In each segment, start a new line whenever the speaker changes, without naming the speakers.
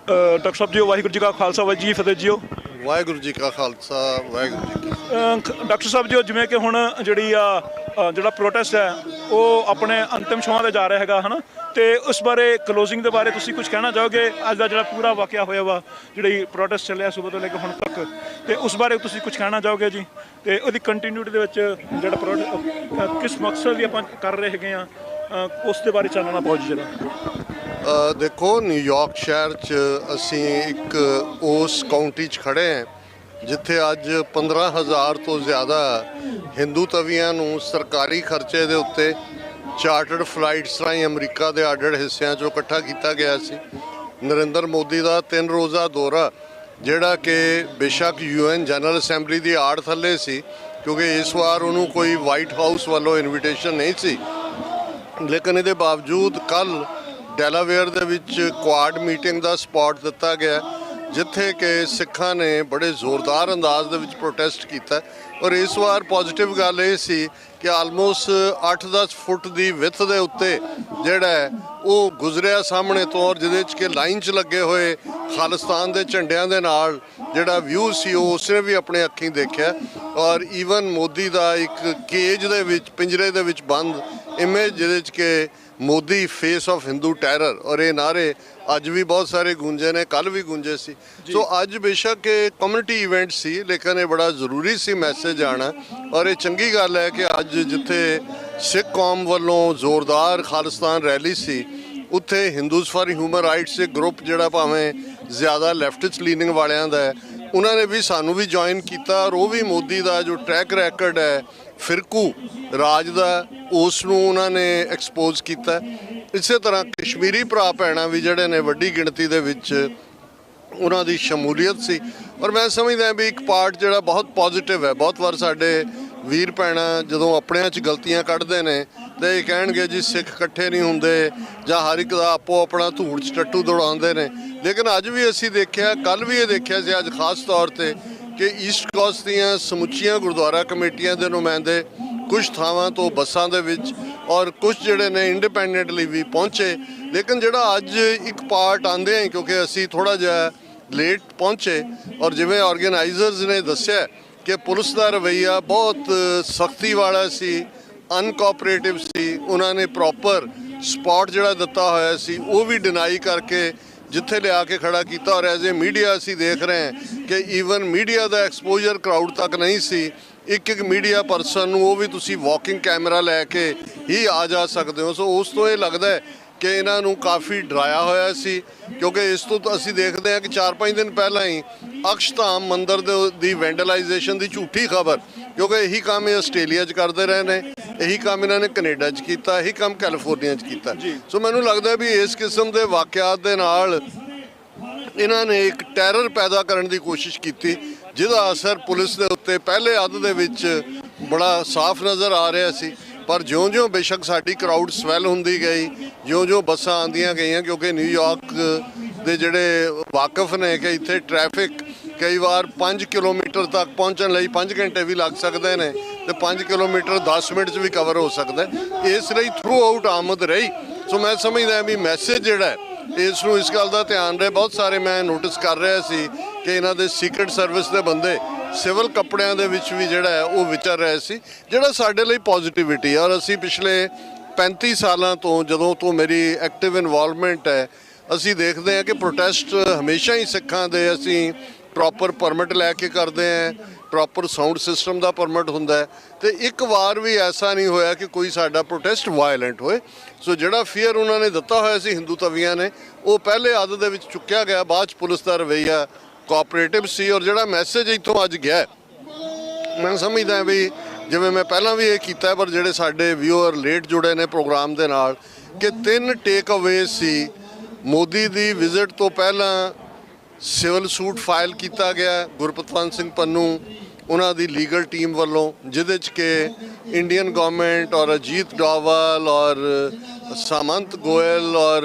Doctor Sahib ji Waheguru ji ਕਾ ਖਾਲਸਾ ਵਾਹਿਗੁਰੂ ਜੀ ਕੀ ਫਤਿਹ JIO.
Waheguru ji ਕਾ ਖਾਲਸਾ ਵਾਹਿਗੁਰੂ ਜੀ ਕੀ
doctor Sahib ji ਜਿਵੇਂ ਕਿ ਹੁਣ ਜਿਹੜੀ ਜਿਹੜਾ ਪ੍ਰੋਟੈਸਟ ਹੈ ਉਹ ਆਪਣੇ ਅੰਤਿਮ ਛੋਹਾਂ 'ਤੇ ਜਾ ਰਿਹਾ ਹੈਗਾ ਹੈ ਨਾ, ਅਤੇ ਉਸ ਬਾਰੇ ਕਲੋਜ਼ਿੰਗ ਦੇ ਬਾਰੇ ਤੁਸੀਂ ਕੁਝ ਕਹਿਣਾ ਚਾਹੋਗੇ? ਅੱਜ ਦਾ ਜਿਹੜਾ ਪੂਰਾ ਵਾਕਿਆ ਹੋਇਆ ਵਾ, ਜਿਹੜੀ ਪ੍ਰੋਟੈਸਟ ਚੱਲਿਆ ਸੁਬਹ ਤੋਂ ਲੈ ਕੇ ਹੁਣ ਤੱਕ, ਅਤੇ ਉਸ ਬਾਰੇ ਤੁਸੀਂ ਕੁਝ ਕਹਿਣਾ ਚਾਹੋਗੇ ਜੀ? ਅਤੇ ਉਹਦੀ ਕੰਟੀਨਿਊਟੀ ਦੇ ਵਿੱਚ ਜਿਹੜਾ ਕਿਸ ਮਕਸਦ ਲਈ ਆਪਾਂ ਕਰ ਰਹੇ ਹੈਗੇ ਆ, ਉਸ ਦੇ ਬਾਰੇ ਚਾਨਣਾ ਪਾਓ ਜੀ ਜਰਾ।
ਦੇਖੋ, ਨਿਊਯਾਰਕ ਸ਼ਹਿਰ 'ਚ ਅਸੀਂ ਇੱਕ ਉਸ ਕਾਊਂਟੀ 'ਚ ਖੜ੍ਹੇ ਹਾਂ ਜਿੱਥੇ ਅੱਜ 15,000 ਤੋਂ ਜ਼ਿਆਦਾ ਹਿੰਦੂ ਤਵੀਆਂ ਨੂੰ ਸਰਕਾਰੀ ਖਰਚੇ ਦੇ ਉੱਤੇ ਚਾਰਟਰਡ ਫਲਾਈਟਸ ਰਾਹੀਂ ਅਮਰੀਕਾ ਦੇ ਅੱਡ-ਅੱਡ ਹਿੱਸਿਆਂ 'ਚੋਂ ਇਕੱਠਾ ਕੀਤਾ ਗਿਆ ਸੀ। ਨਰਿੰਦਰ ਮੋਦੀ ਦਾ 3 ਰੋਜ਼ਾ ਦੌਰਾ, ਜਿਹੜਾ ਕਿ ਬੇਸ਼ੱਕ UN ਜਨਰਲ ਅਸੈਂਬਲੀ ਦੀ ਆੜ ਥੱਲੇ ਸੀ, ਕਿਉਂਕਿ ਇਸ ਵਾਰ ਉਹਨੂੰ ਕੋਈ ਵਾਈਟ ਹਾਊਸ ਵੱਲੋਂ ਇਨਵੀਟੇਸ਼ਨ ਨਹੀਂ ਸੀ, ਲੇਕਿਨ ਇਹਦੇ ਬਾਵਜੂਦ ਕੱਲ੍ਹ ਡੈਲਾਵੇਅਰ ਦੇ ਵਿੱਚ ਕੁਆਡ ਮੀਟਿੰਗ ਦਾ ਸਪਾਟ ਦਿੱਤਾ ਗਿਆ, ਜਿੱਥੇ ਕਿ ਸਿੱਖਾਂ ਨੇ ਬੜੇ ਜ਼ੋਰਦਾਰ ਅੰਦਾਜ਼ ਦੇ ਵਿੱਚ ਪ੍ਰੋਟੈਸਟ ਕੀਤਾ। ਔਰ ਇਸ ਵਾਰ ਪੋਜ਼ੀਟਿਵ ਗੱਲ ਇਹ ਸੀ ਕਿ ਆਲਮੋਸਟ 8-10 ਫੁੱਟ ਦੀ ਵਿੱਥ ਦੇ ਉੱਤੇ ਜਿਹੜਾ ਹੈ ਉਹ ਗੁਜ਼ਰਿਆ ਸਾਹਮਣੇ ਤੋਂ, ਔਰ ਜਿਹਦੇ 'ਚ ਕਿ ਲਾਈਨ 'ਚ ਲੱਗੇ ਹੋਏ ਖਾਲਿਸਤਾਨ ਦੇ ਝੰਡਿਆਂ ਦੇ ਨਾਲ ਜਿਹੜਾ ਵਿਊ ਸੀ ਉਹ ਉਸਨੇ ਵੀ ਆਪਣੇ ਅੱਖੀਂ ਦੇਖਿਆ। ਔਰ ਈਵਨ ਮੋਦੀ ਦਾ ਇੱਕ ਕੇਜ ਦੇ ਵਿੱਚ, ਪਿੰਜਰੇ ਦੇ ਵਿੱਚ ਬੰਦ ਇਮੇਜ, ਜਿਹਦੇ 'ਚ ਕਿ Modi face of Hindu terror, ਔਰ ਇਹ ਨਾਰੇ ਅੱਜ ਵੀ ਬਹੁਤ ਸਾਰੇ ਗੂੰਜੇ ਨੇ, ਕੱਲ੍ਹ ਵੀ ਗੂੰਜੇ ਸੀ। ਸੋ ਅੱਜ ਬੇਸ਼ੱਕ ਇਹ ਕਮਿਊਨਿਟੀ ਇਵੈਂਟ ਸੀ, ਲੇਕਿਨ ਇਹ ਬੜਾ ਜ਼ਰੂਰੀ ਸੀ ਮੈਸੇਜ ਆਉਣਾ। ਔਰ ਇਹ ਚੰਗੀ ਗੱਲ ਹੈ ਕਿ ਅੱਜ ਜਿੱਥੇ ਸਿੱਖ ਕੌਮ ਵੱਲੋਂ ਜ਼ੋਰਦਾਰ ਖਾਲਿਸਤਾਨ ਰੈਲੀ ਸੀ, ਉੱਥੇ ਹਿੰਦੂਜ਼ ਫਾਰ ਹਿਊਮਨ ਰਾਈਟਸ ਇੱਕ ਗਰੁੱਪ ਜਿਹੜਾ ਭਾਵੇਂ ਜ਼ਿਆਦਾ ਲੈਫਟਿਸਟ ਲੀਨਿੰਗ ਵਾਲਿਆਂ ਦਾ ਹੈ, ਉਹਨਾਂ ਨੇ ਵੀ ਸਾਨੂੰ ਵੀ ਜੁਆਇਨ ਕੀਤਾ, ਔਰ ਉਹ ਵੀ ਮੋਦੀ ਦਾ ਜੋ ਟਰੈਕ ਰੈਕਡ ਹੈ ਫਿਰਕੂ ਰਾਜ ਦਾ, ਉਸ ਨੂੰ ਉਹਨਾਂ ਨੇ ਐਕਸਪੋਜ਼ ਕੀਤਾ। ਇਸੇ ਤਰ੍ਹਾਂ ਕਸ਼ਮੀਰੀ ਭਰਾ ਭੈਣਾਂ ਵੀ ਜਿਹੜੇ ਨੇ ਵੱਡੀ ਗਿਣਤੀ ਦੇ ਵਿੱਚ ਉਹਨਾਂ ਦੀ ਸ਼ਮੂਲੀਅਤ ਸੀ। ਔਰ ਮੈਂ ਸਮਝਦਾ ਵੀ ਇੱਕ ਪਾਰਟ ਜਿਹੜਾ ਬਹੁਤ ਪੋਜ਼ਿਟਿਵ ਹੈ, ਬਹੁਤ ਵਾਰ ਸਾਡੇ ਵੀਰ ਭੈਣਾਂ ਜਦੋਂ ਆਪਣਿਆਂ 'ਚ ਗਲਤੀਆਂ ਕੱਢਦੇ ਨੇ ਤੇ ਇਹ ਕਹਿਣਗੇ ਜੀ ਸਿੱਖ ਇਕੱਠੇ ਨਹੀਂ ਹੁੰਦੇ, ਜਾਂ ਹਰ ਇੱਕ ਦਾ ਆਪੋ ਆਪਣਾ ਧੂੜ 'ਚ ਟੱਟੂ ਦੌੜਾਉਂਦੇ ਨੇ, ਲੇਕਿਨ ਅੱਜ ਵੀ ਅਸੀਂ ਦੇਖਿਆ, ਕੱਲ੍ਹ ਵੀ ਇਹ ਦੇਖਿਆ ਸੀ, ਅੱਜ ਖਾਸ ਤੌਰ 'ਤੇ ਕਿ ਈਸਟ ਕੋਸਟ ਦੀਆਂ ਸਮੁੱਚੀਆਂ ਗੁਰਦੁਆਰਾ ਕਮੇਟੀਆਂ ਦੇ ਨੁਮਾਇੰਦੇ ਕੁਝ ਥਾਵਾਂ ਤੋਂ ਬੱਸਾਂ ਦੇ ਵਿੱਚ, ਔਰ ਕੁਝ ਜਿਹੜੇ ਨੇ ਇੰਡੀਪੈਂਡੈਂਟਲੀ ਵੀ ਪਹੁੰਚੇ। ਲੇਕਿਨ ਜਿਹੜਾ ਅੱਜ ਇੱਕ ਪਾਰਟ ਆਉਂਦੇ ਆ, ਕਿਉਂਕਿ ਅਸੀਂ ਥੋੜ੍ਹਾ ਜਿਹਾ ਲੇਟ ਪਹੁੰਚੇ, ਔਰ ਜਿਵੇਂ ਆਰਗੇਨਾਈਜ਼ਰਸ ਨੇ ਦੱਸਿਆ ਕਿ ਪੁਲਿਸ ਦਾ ਰਵੱਈਆ ਬਹੁਤ ਸਖਤੀ ਵਾਲਾ ਸੀ, ਅਨਕੋਆਪਰੇਟਿਵ ਸੀ। ਉਹਨਾਂ ਨੇ ਪ੍ਰੋਪਰ ਸਪਾਟ ਜਿਹੜਾ ਦਿੱਤਾ ਹੋਇਆ ਸੀ ਉਹ ਵੀ ਡਿਨਾਈ ਕਰਕੇ ਜਿੱਥੇ ਲਿਆ ਕੇ ਖੜਾ ਕੀਤਾ। ਔਰ ਐਜ਼ ਏ ਮੀਡੀਆ ਅਸੀਂ ਦੇਖ ਰਹੇ ਹਾਂ ਕਿ ਈਵਨ ਮੀਡੀਆ ਦਾ ਐਕਸਪੋਜ਼ਰ ਕਰਾਊਡ ਤੱਕ ਨਹੀਂ ਸੀ। ਇੱਕ ਮੀਡੀਆ ਪਰਸਨ ਨੂੰ ਉਹ ਵੀ ਤੁਸੀਂ ਵਾਕਿੰਗ ਕੈਮਰਾ ਲੈ ਕੇ ਹੀ ਆ ਜਾ ਸਕਦੇ ਹੋ। ਸੋ ਉਸ ਤੋਂ ਇਹ ਲੱਗਦਾ ਹੈ ਕਿ ਇਹਨਾਂ ਨੂੰ ਕਾਫੀ ਡਰਾਇਆ ਹੋਇਆ ਸੀ, ਕਿਉਂਕਿ ਇਸ ਤੋਂ ਅਸੀਂ ਦੇਖਦੇ ਹਾਂ ਕਿ 4-5 ਦਿਨ ਪਹਿਲਾਂ ਹੀ ਅਕਸ਼ਧਾਮ ਮੰਦਿਰ ਦੀ ਵੈਂਡਲਾਈਜੇਸ਼ਨ ਦੀ ਝੂਠੀ ਖਬਰ, ਕਿਉਂਕਿ ਇਹੀ ਕੰਮ ਇਹ ਆਸਟ੍ਰੇਲੀਆ 'ਚ ਕਰਦੇ ਰਹੇ ਨੇ, ਇਹੀ ਕੰਮ ਇਹਨਾਂ ਨੇ ਕੈਨੇਡਾ 'ਚ ਕੀਤਾ, ਇਹੀ ਕੰਮ ਕੈਲੀਫੋਰਨੀਆ 'ਚ ਕੀਤਾ। ਸੋ ਮੈਨੂੰ ਲੱਗਦਾ ਵੀ ਇਸ ਕਿਸਮ ਦੇ ਵਾਕਿਆਤ ਦੇ ਨਾਲ ਇਹਨਾਂ ਨੇ ਇੱਕ ਟੈਰਰ ਪੈਦਾ ਕਰਨ ਦੀ ਕੋਸ਼ਿਸ਼ ਕੀਤੀ, ਜਿਹਦਾ ਅਸਰ ਪੁਲਿਸ ਦੇ ਉੱਤੇ ਪਹਿਲੇ ਅੱਧ ਦੇ ਵਿੱਚ ਬੜਾ ਸਾਫ਼ ਨਜ਼ਰ ਆ ਰਿਹਾ ਸੀ। ਪਰ ਜਿਉਂ-ਜਿਉਂ ਬੇਸ਼ੱਕ ਸਾਡੀ ਕਰਾਊਡ ਸਵੈਲ ਹੁੰਦੀ ਗਈ, ਜਿਉਂ-ਜਿਉਂ ਬੱਸਾਂ ਆਉਂਦੀਆਂ ਗਈਆਂ, ਕਿਉਂਕਿ ਨਿਊਯਾਰਕ ਦੇ ਜਿਹੜੇ ਵਾਕਫ ਨੇ ਕਿ ਇੱਥੇ ਟ੍ਰੈਫਿਕ ਕਈ ਵਾਰ 5 ਕਿਲੋਮੀਟਰ ਤੱਕ ਪਹੁੰਚਣ ਲਈ 5 ਘੰਟੇ ਵੀ ਲੱਗ ਸਕਦੇ ਨੇ, ਤੇ 5 ਕਿਲੋਮੀਟਰ 10 ਮਿੰਟ 'ਚ ਵੀ ਕਵਰ ਹੋ ਸਕਦਾ। ਇਸ ਲਈ ਥਰੂ ਆਊਟ ਆਮਦ ਰਹੀ। ਸੋ ਮੈਂ ਸਮਝਦਾ ਵੀ ਮੈਸੇਜ ਜਿਹੜਾ ਹੈ ਇਸ ਨੂੰ, ਇਸ ਗੱਲ ਦਾ ਧਿਆਨ ਰਹੇ। ਬਹੁਤ ਸਾਰੇ ਮੈਂ ਨੋਟਿਸ ਕਰ ਰਿਹਾ ਸੀ ਕਿ ਇਹਨਾਂ ਦੇ ਸੀਕਰਟ ਸਰਵਿਸ ਦੇ ਬੰਦੇ ਸਿਵਲ ਕੱਪੜਿਆਂ ਦੇ ਵਿੱਚ ਵੀ ਜਿਹੜਾ ਹੈ ਉਹ ਵਿਚਰ ਰਹੇ ਸੀ, ਜਿਹੜਾ ਸਾਡੇ ਲਈ ਪੋਜ਼ਿਟਿਵਿਟੀ। ਔਰ ਅਸੀਂ ਪਿਛਲੇ 35 ਸਾਲਾਂ ਤੋਂ, ਜਦੋਂ ਤੋਂ ਮੇਰੀ ਐਕਟਿਵ ਇਨਵੋਲਵਮੈਂਟ ਹੈ, ਅਸੀਂ ਦੇਖਦੇ ਹਾਂ ਕਿ ਪ੍ਰੋਟੈਸਟ ਹਮੇਸ਼ਾ ਹੀ ਸਿੱਖਾਂ ਦੇ ਅਸੀਂ ਪ੍ਰੋਪਰ ਪਰਮਿਟ ਲੈ ਕੇ ਕਰਦੇ ਹਾਂ, ਪ੍ਰੋਪਰ ਸਾਊਂਡ ਸਿਸਟਮ ਦਾ ਪਰਮਿਟ ਹੁੰਦਾ ਹੈ, ਤੇ ਇੱਕ ਵਾਰ ਵੀ ਐਸਾ ਨਹੀਂ ਹੋਇਆ ਕਿ ਕੋਈ ਸਾਡਾ ਪ੍ਰੋਟੈਸਟ ਵਾਇਲੈਂਟ ਹੋਏ। ਸੋ ਜਿਹੜਾ ਫੀਅਰ ਉਹਨਾਂ ਨੇ ਦਿੱਤਾ ਹੋਇਆ ਸੀ ਹਿੰਦੂ ਤਵੀਆਂ ਨੇ, ਉਹ ਪਹਿਲੇ ਅੱਧ ਦੇ ਵਿੱਚ ਚੁੱਕਿਆ ਗਿਆ। ਬਾਅਦ 'ਚ ਪੁਲਿਸ ਦਾ ਰਵੱਈਆ ਕੋਆਪਰੇਟਿਵ ਸੀ। ਔਰ ਜਿਹੜਾ ਮੈਸੇਜ ਇੱਥੋਂ ਅੱਜ ਗਿਆ, ਮੈਂ ਸਮਝਦਾ ਵੀ ਜਿਵੇਂ ਮੈਂ ਪਹਿਲਾਂ ਵੀ ਇਹ ਕੀਤਾ, ਪਰ ਜਿਹੜੇ ਸਾਡੇ ਵਿਊਅਰ ਲੇਟ ਜੁੜੇ ਨੇ ਪ੍ਰੋਗਰਾਮ ਦੇ ਨਾਲ, ਕਿ 3 ਟੇਕ ਅਵੇ ਸੀ। ਮੋਦੀ ਦੀ ਵਿਜ਼ਿਟ ਤੋਂ ਪਹਿਲਾਂ ਸਿਵਲ ਸੂਟ ਫਾਈਲ ਕੀਤਾ ਗਿਆ ਗੁਰਪਤਵੰਤ ਸਿੰਘ ਪੰਨੂ ਉਹਨਾਂ ਦੀ ਲੀਗਲ ਟੀਮ ਵੱਲੋਂ, ਜਿਹਦੇ 'ਚ ਕਿ ਇੰਡੀਅਨ ਗਵਰਨਮੈਂਟ ਔਰ ਅਜੀਤ ਡੋਵਾਲ ਔਰ ਸਾਮੰਤ ਗੋਇਲ ਔਰ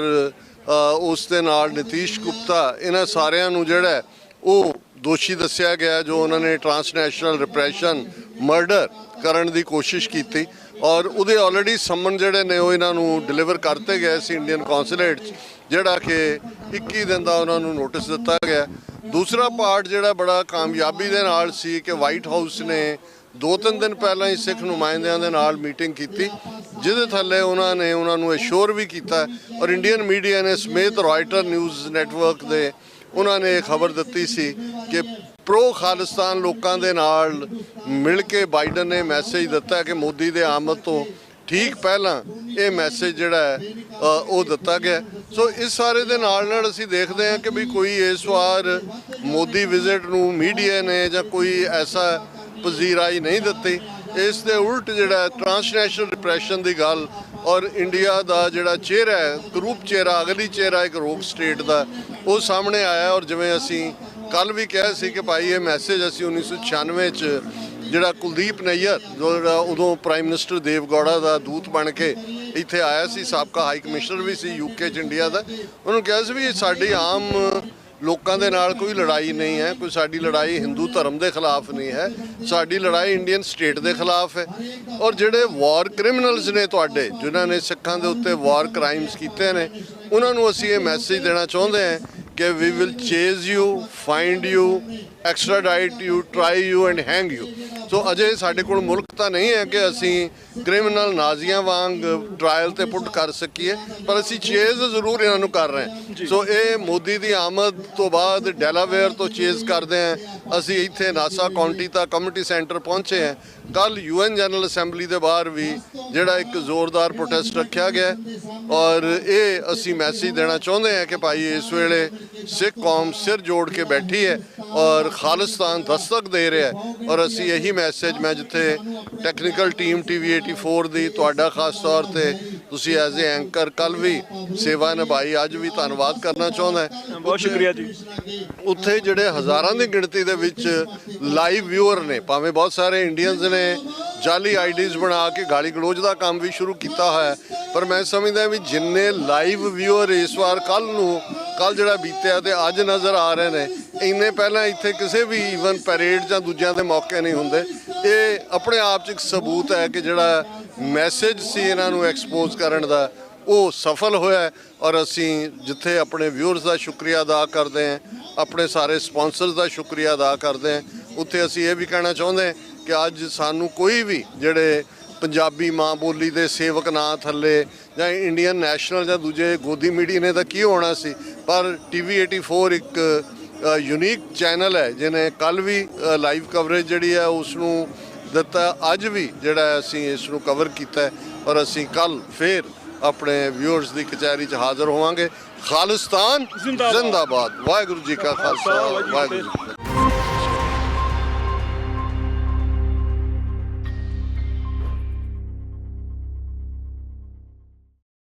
ਉਸ ਦੇ ਨਾਲ ਨਿਤੀਸ਼ ਗੁਪਤਾ, ਇਹਨਾਂ ਸਾਰਿਆਂ ਨੂੰ ਜਿਹੜਾ ਉਹ ਦੋਸ਼ੀ ਦੱਸਿਆ ਗਿਆ, ਜੋ ਉਹਨਾਂ ਨੇ ਟਰਾਂਸਨੈਸ਼ਨਲ ਰਿਪਰੈਸ਼ਨ ਮਰਡਰ ਕਰਨ ਦੀ ਕੋਸ਼ਿਸ਼ ਕੀਤੀ। ਔਰ ਉਹਦੇ ਆਲਰੇਡੀ ਸਮਨ ਜਿਹੜੇ ਨੇ ਉਹ ਇਹਨਾਂ ਨੂੰ ਡਿਲੀਵਰ ਕਰਤੇ ਗਏ ਸੀ ਇੰਡੀਅਨ ਕੌਂਸੂਲੇਟ 'ਚ, ਜਿਹੜਾ ਕਿ 21 ਦਿਨ ਦਾ ਉਹਨਾਂ ਨੂੰ ਨੋਟਿਸ ਦਿੱਤਾ ਗਿਆ। ਦੂਸਰਾ ਪਾਰਟ ਜਿਹੜਾ ਬੜਾ ਕਾਮਯਾਬੀ ਦੇ ਨਾਲ ਸੀ ਕਿ ਵਾਈਟ ਹਾਊਸ ਨੇ 2-3 ਦਿਨ ਪਹਿਲਾਂ ਹੀ ਸਿੱਖ ਨੁਮਾਇੰਦਿਆਂ ਦੇ ਨਾਲ ਮੀਟਿੰਗ ਕੀਤੀ, ਜਿਹਦੇ ਥੱਲੇ ਉਹਨਾਂ ਨੇ ਉਹਨਾਂ ਨੂੰ ਐਸ਼ੋਰ ਵੀ ਕੀਤਾ ਔਰ ਇੰਡੀਅਨ ਮੀਡੀਆ ਨੇ ਸਮੇਤ ਰॉयटर ਨਿਊਜ਼ ਨੈਟਵਰਕ ਦੇ ਉਹਨਾਂ ਨੇ ਇਹ ਖਬਰ ਦਿੱਤੀ ਸੀ ਕਿ ਪ੍ਰੋ ਖਾਲਿਸਤਾਨ ਲੋਕਾਂ ਦੇ ਨਾਲ ਮਿਲ ਕੇ ਬਾਈਡਨ ਨੇ ਮੈਸੇਜ ਦਿੱਤਾ ਕਿ ਮੋਦੀ ਦੇ ਆਮਦ ਤੋਂ ਠੀਕ ਪਹਿਲਾਂ ਇਹ ਮੈਸੇਜ ਜਿਹੜਾ ਹੈ ਉਹ ਦਿੱਤਾ ਗਿਆ। ਸੋ ਇਸ ਸਾਰੇ ਦੇ ਨਾਲ ਅਸੀਂ ਦੇਖਦੇ ਹਾਂ ਕਿ ਵੀ ਕੋਈ ਇਸ ਵਾਰ ਮੋਦੀ ਵਿਜ਼ਿਟ ਨੂੰ ਮੀਡੀਆ ਨੇ ਜਾਂ ਕੋਈ ਐਸਾ ਪਜ਼ੀਰਾਈ ਨਹੀਂ ਦਿੱਤੀ। ਇਸ ਦੇ ਉਲਟ ਜਿਹੜਾ ਟ੍ਰਾਂਸਨੈਸ਼ਨਲ ਡਿਪਰੈਸ਼ਨ ਦੀ ਗੱਲ ਔਰ ਇੰਡੀਆ ਦਾ ਜਿਹੜਾ ਚਿਹਰਾ ਹੈ, ਗਰੁੱਪ ਚਿਹਰਾ, ਅਗਲੀ ਚਿਹਰਾ ਇੱਕ ਰੋਕ ਸਟੇਟ ਦਾ, ਉਹ ਸਾਹਮਣੇ ਆਇਆ। ਔਰ ਜਿਵੇਂ ਅਸੀਂ ਕੱਲ ਵੀ ਕਿਹਾ ਸੀ ਕਿ ਭਾਈ ਇਹ ਮੈਸੇਜ ਅਸੀਂ 1996 'ਚ ਜਿਹੜਾ ਕੁਲਦੀਪ ਨਈਅਰ ਜਿਹੜਾ ਉਦੋਂ ਪ੍ਰਾਈਮ ਮਿਨਿਸਟਰ ਦੇਵਗੌੜਾ ਦਾ ਦੂਤ ਬਣ ਕੇ ਇੱਥੇ ਆਇਆ ਸੀ, ਸਾਬਕਾ ਹਾਈ ਕਮਿਸ਼ਨਰ ਵੀ ਸੀ UK 'ਚ ਇੰਡੀਆ ਦਾ, ਉਹਨੂੰ ਕਿਹਾ ਸੀ ਵੀ ਇਹ ਸਾਡੀ ਆਮ ਲੋਕਾਂ ਦੇ ਨਾਲ ਕੋਈ ਲੜਾਈ ਨਹੀਂ ਹੈ, ਕੋਈ ਸਾਡੀ ਲੜਾਈ ਹਿੰਦੂ ਧਰਮ ਦੇ ਖਿਲਾਫ ਨਹੀਂ ਹੈ, ਸਾਡੀ ਲੜਾਈ ਇੰਡੀਅਨ ਸਟੇਟ ਦੇ ਖਿਲਾਫ ਹੈ। ਔਰ ਜਿਹੜੇ ਵਾਰ ਕ੍ਰਿਮੀਨਲਸ ਨੇ ਤੁਹਾਡੇ, ਜਿਨ੍ਹਾਂ ਨੇ ਸਿੱਖਾਂ ਦੇ ਉੱਤੇ ਵਾਰ ਕ੍ਰਾਈਮਸ ਕੀਤੇ ਨੇ, ਉਹਨਾਂ ਨੂੰ ਅਸੀਂ ਇਹ ਮੈਸੇਜ ਦੇਣਾ ਚਾਹੁੰਦੇ ਹਾਂ ਕਿ we will chase you, find you, extradite you, try you and hang you. So ਅਜੇ ਸਾਡੇ ਕੋਲ ਮੁਲਕ ਤਾਂ ਨਹੀਂ ਹੈ ਕਿ ਅਸੀਂ ਕ੍ਰਿਮੀਨਲ ਨਾਜ਼ੀਆਂ ਵਾਂਗ ਟਰਾਇਲ ਤੇ ਪੁੱਟ ਕਰ ਸਕੀਏ, ਪਰ ਅਸੀਂ ਚੇਜ਼ ਜ਼ਰੂਰ ਇਹਨਾਂ ਨੂੰ ਕਰ ਰਹੇ ਹਾਂ। ਸੋ ਇਹ ਮੋਦੀ ਦੀ ਆਮਦ ਤੋਂ ਬਾਅਦ ਡੈਲਾਵੇਅਰ ਤੋਂ ਚੇਜ਼ ਕਰਦੇ ਹਾਂ। ਅਸੀਂ ਇੱਥੇ ਨਾਸਾ ਕਾਉਂਟੀ ਦਾ ਕਮਿਊਨਿਟੀ ਸੈਂਟਰ ਪਹੁੰਚੇ ਹਾਂ। ਕੱਲ UN ਜਨਰਲ ਅਸੈਂਬਲੀ ਦੇ ਬਾਹਰ ਵੀ ਜਿਹੜਾ ਇੱਕ ਜ਼ੋਰਦਾਰ ਪ੍ਰੋਟੈਸਟ ਰੱਖਿਆ ਗਿਆ ਔਰ ਇਹ ਅਸੀਂ ਮੈਸੇਜ ਦੇਣਾ ਚਾਹੁੰਦੇ ਹਾਂ ਕਿ ਭਾਈ ਇਸ ਵੇਲੇ ਸਿੱਖ ਕੌਮ ਸਿਰ ਜੋੜ ਕੇ ਬੈਠੀ ਹੈ ਔਰ ਖਾਲਿਸਤਾਨ ਦਸਤਕ ਦੇ ਰਿਹਾ ਹੈ। ਔਰ ਅਸੀਂ ਇਹੀ ਮੈਸੇਜ, ਮੈਂ ਜਿੱਥੇ ਟੈਕਨੀਕਲ ਟੀਮ TV 84 ਦੀ ਤੁਹਾਡਾ ਖਾਸ ਤੌਰ ਤੇ ਤੁਸੀਂ ਐਜ਼ ਏ ਐਂਕਰ ਕੱਲ ਵੀ ਸੇਵਾ ਨਿਭਾਈ, ਅੱਜ ਵੀ ਧੰਨਵਾਦ ਕਰਨਾ ਚਾਹੁੰਦਾ।
ਬਹੁਤ ਸ਼ੁਕਰੀਆ ਜੀ।
ਉੱਥੇ ਜਿਹੜੇ ਹਜ਼ਾਰਾਂ ਦੀ ਗਿਣਤੀ ਦੇ ਵਿੱਚ ਲਾਈਵ ਵਿਊਅਰ ਨੇ, ਭਾਵੇਂ ਬਹੁਤ ਸਾਰੇ ਇੰਡੀਅਨਸ ਨੇ ਜਾਲੀ ਆਈਡੀਜ਼ ਬਣਾ ਕੇ ਗਾਲੀ ਗਲੋਚ ਦਾ ਕੰਮ ਵੀ ਸ਼ੁਰੂ ਕੀਤਾ ਹੋਇਆ, ਪਰ ਮੈਂ ਸਮਝਦਾ ਵੀ ਜਿੰਨੇ ਲਾਈਵ ਵਿਊਅਰ ਇਸ ਵਾਰ ਕੱਲ ਜਿਹੜਾ ਬੀਤਿਆ ਤੇ ਅੱਜ ਨਜ਼ਰ ਆ ਰਹੇ ਨੇ, ਇੰਨੇ ਪਹਿਲਾਂ ਇੱਥੇ ਕਿਸੇ ਵੀ ਈਵਨ ਪੈਰੇਡ ਜਾਂ ਦੂਜਿਆਂ ਦੇ ਮੌਕੇ ਨਹੀਂ ਹੁੰਦੇ। ਇਹ ਆਪਣੇ ਆਪ 'ਚ ਇੱਕ ਸਬੂਤ ਹੈ ਕਿ ਜਿਹੜਾ ਮੈਸੇਜ ਸੀ ਇਹਨਾਂ ਨੂੰ ਐਕਸਪੋਜ਼ ਕਰਨ ਦਾ, ਉਹ ਸਫਲ ਹੋਇਆ। ਔਰ ਅਸੀਂ ਜਿੱਥੇ ਆਪਣੇ ਵਿਊਅਰਸ ਦਾ ਸ਼ੁਕਰੀਆ ਅਦਾ ਕਰਦੇ ਹਾਂ, ਆਪਣੇ ਸਾਰੇ ਸਪਾਂਸਰਸ ਦਾ ਸ਼ੁਕਰੀਆ ਅਦਾ ਕਰਦੇ ਹਾਂ, ਉੱਥੇ ਅਸੀਂ ਇਹ ਵੀ ਕਹਿਣਾ ਚਾਹੁੰਦੇ ਹਾਂ ਕਿ ਅੱਜ ਸਾਨੂੰ ਕੋਈ ਵੀ ਜਿਹੜੇ ਪੰਜਾਬੀ ਮਾਂ ਬੋਲੀ ਦੇ ਸੇਵਕ ਨਾਂ ਥੱਲੇ ਜਾਂ ਇੰਡੀਅਨ ਨੈਸ਼ਨਲ ਜਾਂ ਦੂਜੇ ਗੋਦੀ ਮੀਡੀਆ ਨੇ ਤਾਂ ਕੀ ਹੋਣਾ ਸੀ, ਪਰ TV 84 ਇੱਕ ਯੂਨੀਕ ਚੈਨਲ ਹੈ ਜਿਹਨੇ ਕੱਲ ਵੀ ਲਾਈਵ ਕਵਰੇਜ ਜਿਹੜੀ ਹੈ ਉਸ ਨੂੰ ਦਿੱਤਾ, ਅੱਜ ਵੀ ਜਿਹੜਾ ਅਸੀਂ ਇਸ ਨੂੰ ਕਵਰ ਕੀਤਾ ਔਰ ਅਸੀਂ ਕੱਲ ਫੇਰ ਆਪਣੇ ਵਿਊਅਰਸ ਦੀ ਕਚਹਿਰੀ 'ਚ ਹਾਜ਼ਰ ਹੋਵਾਂਗੇ। ਖਾਲਿਸਤਾਨ ਜ਼ਿੰਦਾਬਾਦ। ਵਾਹਿਗੁਰੂ ਜੀ ਕਾ ਖਾਲਸਾ, ਵਾਹਿਗੁਰੂ ਜੀ ਕੀ ਫਤਿਹ।